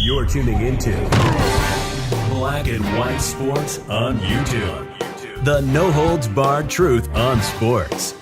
You're tuning into Black and White Sports on YouTube. The no-holds-barred truth on sports.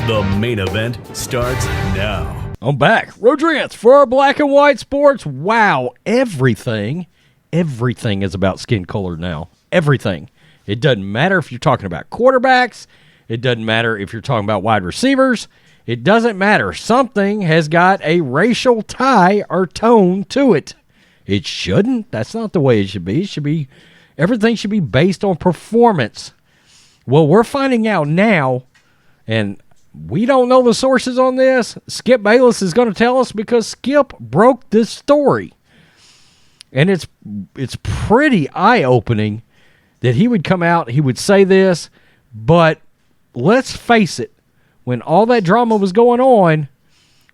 The main event starts now. I'm back. Rodrance for our Black and White Sports. Wow, everything is about skin color now. Everything. It doesn't matter if you're talking about quarterbacks. It doesn't matter if you're talking about wide receivers. It doesn't matter. Something has got a racial tie or tone to it. It shouldn't. That's not the way it should be. Everything should be based on performance. Well, we're finding out now, and we don't know the sources on this. Skip Bayless is going to tell us because Skip broke this story. And it's pretty eye-opening that he would come out, he would say this, but let's face it, when all that drama was going on,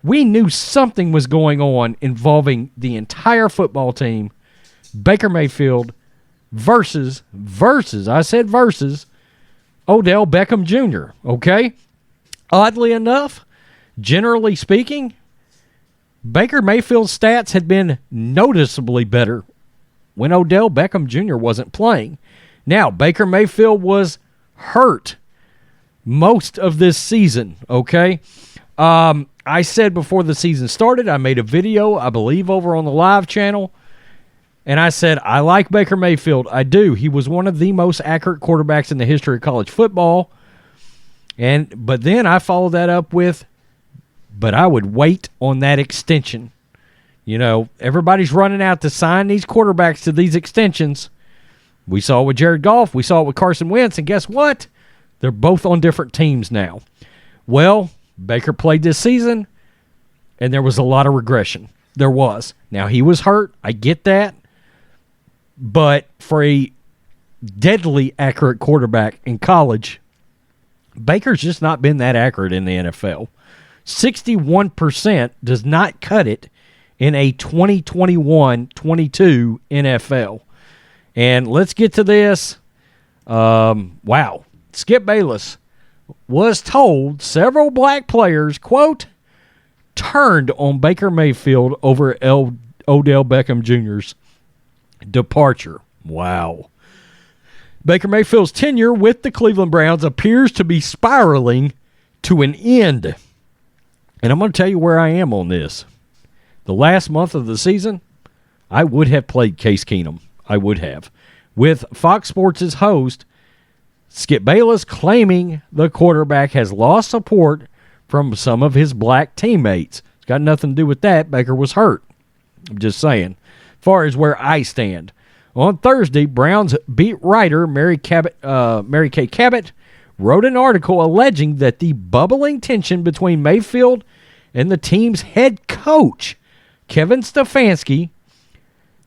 we knew something was going on involving the entire football team, Baker Mayfield versus, I said versus, Odell Beckham Jr., okay? Oddly enough, generally speaking, Baker Mayfield's stats had been noticeably better when Odell Beckham Jr. wasn't playing. Now, Baker Mayfield was hurt most of this season, okay? I said before the season started, I made a video, I believe, over on the live channel, and I said, I like Baker Mayfield. I do. He was one of the most accurate quarterbacks in the history of college football. But then I followed that up with, but I would wait on that extension. You know, everybody's running out to sign these quarterbacks to these extensions. We saw it with Jared Goff. We saw it with Carson Wentz. And guess what? They're both on different teams now. Well, Baker played this season, and there was a lot of regression. There was. Now, he was hurt. I get that. But for a deadly accurate quarterback in college, Baker's just not been that accurate in the NFL. 61% does not cut it in a 2021-22 NFL. And let's get to this. Wow. Skip Bayless was told several black players, quote, turned on Baker Mayfield over Odell Beckham Jr.'s departure. Wow. Baker Mayfield's tenure with the Cleveland Browns appears to be spiraling to an end. And I'm going to tell you where I am on this. The last month of the season, I would have played Case Keenum. I would have. With Fox Sports' host, Skip Bayless, claiming the quarterback has lost support from some of his black teammates. It's got nothing to do with that. Baker was hurt. I'm just saying. As far as where I stand. On Thursday, Browns beat writer Mary Kay Cabot wrote an article alleging that the bubbling tension between Mayfield and the team's head coach, Kevin Stefanski,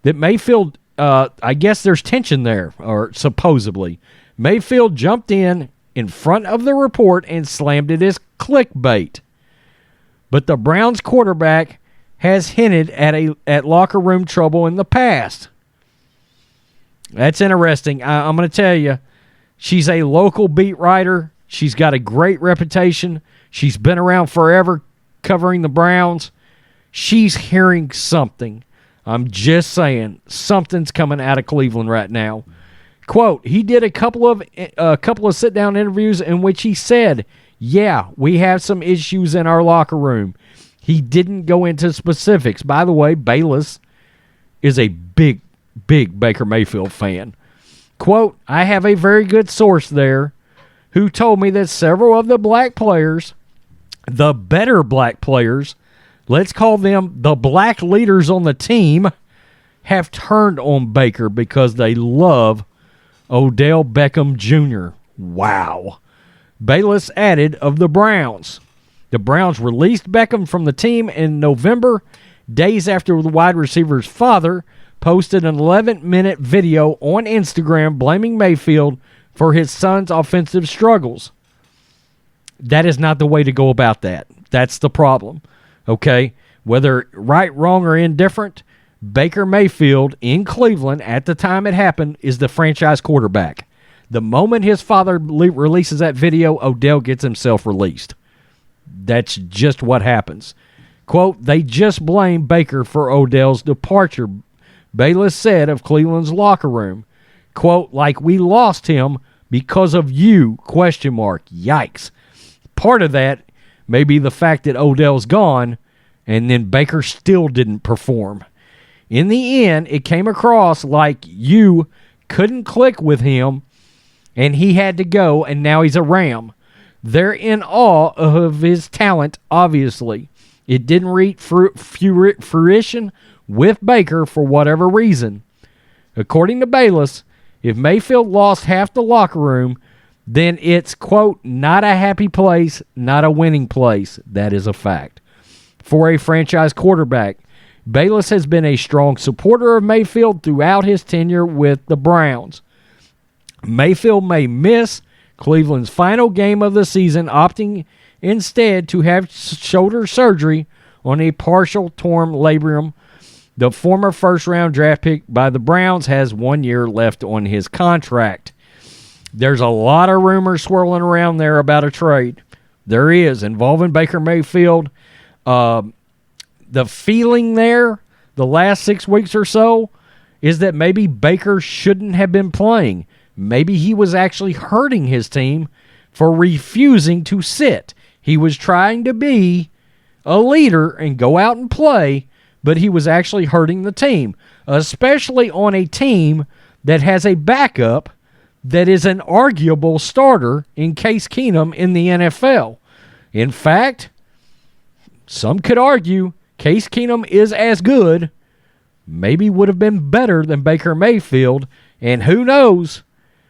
that Mayfield, I guess there's tension there, or supposedly. Mayfield jumped in front of the report and slammed it as clickbait. But the Browns quarterback has hinted at locker room trouble in the past. That's interesting. I'm going to tell you, she's a local beat writer. She's got a great reputation. She's been around forever covering the Browns. She's hearing something. I'm just saying, something's coming out of Cleveland right now. Quote, he did a couple of sit-down interviews in which he said, yeah, we have some issues in our locker room. He didn't go into specifics. By the way, Bayless is a big Baker Mayfield fan. Quote, I have a very good source there who told me that several of the black players, the better black players, let's call them the black leaders on the team, have turned on Baker because they love Odell Beckham Jr. Wow. Bayless added of the Browns. The Browns released Beckham from the team in November, days after the wide receiver's father posted an 11-minute video on Instagram blaming Mayfield for his son's offensive struggles. That is not the way to go about that. That's the problem. Okay? Whether right, wrong, or indifferent, Baker Mayfield in Cleveland at the time it happened is the franchise quarterback. The moment his father releases that video, Odell gets himself released. That's just what happens. Quote, they just blame Baker for Odell's departure, Bayless said of Cleveland's locker room, quote, like we lost him because of you, ? Yikes. Part of that may be the fact that Odell's gone, and then Baker still didn't perform. In the end, it came across like you couldn't click with him, and he had to go, and now he's a Ram. They're in awe of his talent, obviously. It didn't reach fruition with Baker for whatever reason. According to Bayless, if Mayfield lost half the locker room, then it's, quote, not a happy place, not a winning place. That is a fact. For a franchise quarterback, Bayless has been a strong supporter of Mayfield throughout his tenure with the Browns. Mayfield may miss Cleveland's final game of the season, opting instead to have shoulder surgery on a partial torn labrum. The former first-round draft pick by the Browns has 1 year left on his contract. There's a lot of rumors swirling around there about a trade. There is, involving Baker Mayfield. The feeling there the last 6 weeks or so is that maybe Baker shouldn't have been playing. Maybe he was actually hurting his team for refusing to sit. He was trying to be a leader and go out and play, but he was actually hurting the team, especially on a team that has a backup that is an arguable starter in Case Keenum in the NFL. In fact, some could argue Case Keenum is as good, maybe would have been better than Baker Mayfield, and who knows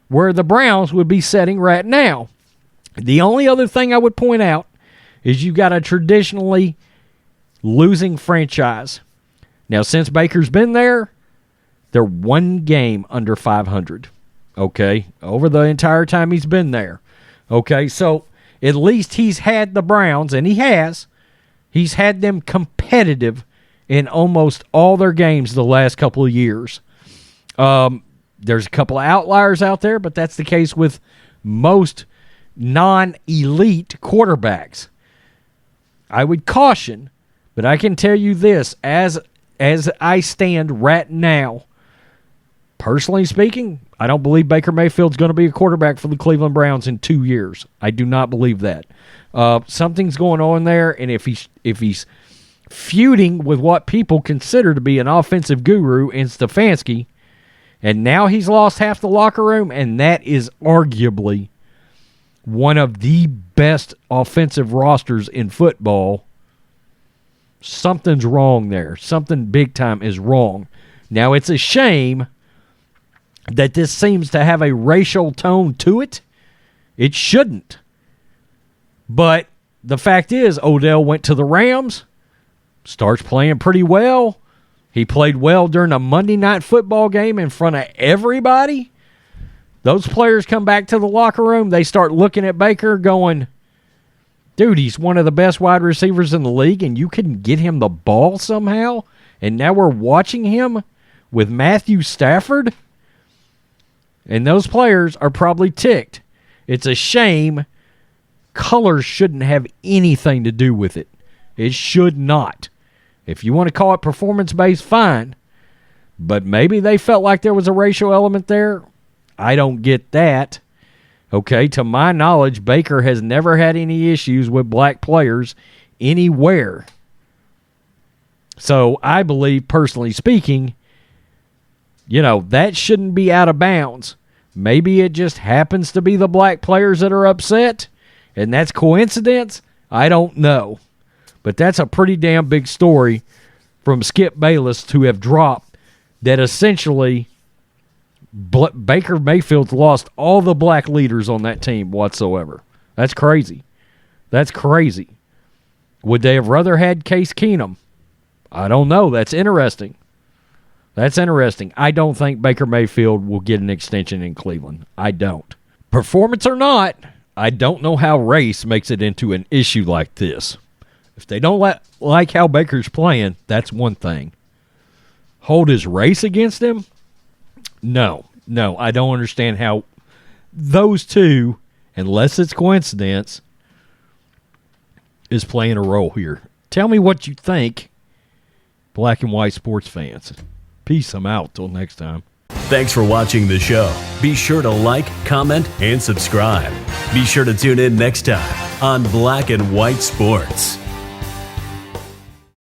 where the Browns would be sitting right now. The only other thing I would point out is you got a traditionally losing franchise. Now, since Baker's been there, they're 1 game under 500, okay, over the entire time he's been there. Okay, so at least he's had the Browns, and he's had them competitive in almost all their games the last couple of years. There's a couple of outliers out there, but that's the case with most non-elite quarterbacks. I would caution, but I can tell you this, as I stand right now, personally speaking, I don't believe Baker Mayfield's going to be a quarterback for the Cleveland Browns in 2 years. I do not believe that. Something's going on there, and if he's feuding with what people consider to be an offensive guru in Stefanski, and now he's lost half the locker room, and that is arguably one of the best offensive rosters in football, something's wrong there. Something big time is wrong. Now, it's a shame that this seems to have a racial tone to it. It shouldn't. But the fact is, Odell went to the Rams, starts playing pretty well. He played well during a Monday Night Football game in front of everybody. Those players come back to the locker room. They start looking at Baker going, dude, he's one of the best wide receivers in the league, and you couldn't get him the ball somehow? And now we're watching him with Matthew Stafford? And those players are probably ticked. It's a shame. Colors shouldn't have anything to do with it. It should not. If you want to call it performance-based, fine. But maybe they felt like there was a racial element there. I don't get that. Okay, to my knowledge, Baker has never had any issues with black players anywhere. So I believe, personally speaking, that shouldn't be out of bounds. Maybe it just happens to be the black players that are upset, and that's coincidence. I don't know. But that's a pretty damn big story from Skip Bayless to have dropped that essentially Baker Mayfield's lost all the black leaders on that team whatsoever. That's crazy. That's crazy. Would they have rather had Case Keenum? I don't know. That's interesting. That's interesting. I don't think Baker Mayfield will get an extension in Cleveland. I don't. Performance or not, I don't know how race makes it into an issue like this. If they don't like how Baker's playing, that's one thing. Hold his race against him? No, I don't understand how those two, unless it's coincidence, is playing a role here. Tell me what you think, black and white sports fans. Peace. I'm out. Till next time. Thanks for watching the show. Be sure to like, comment, and subscribe. Be sure to tune in next time on Black and White Sports.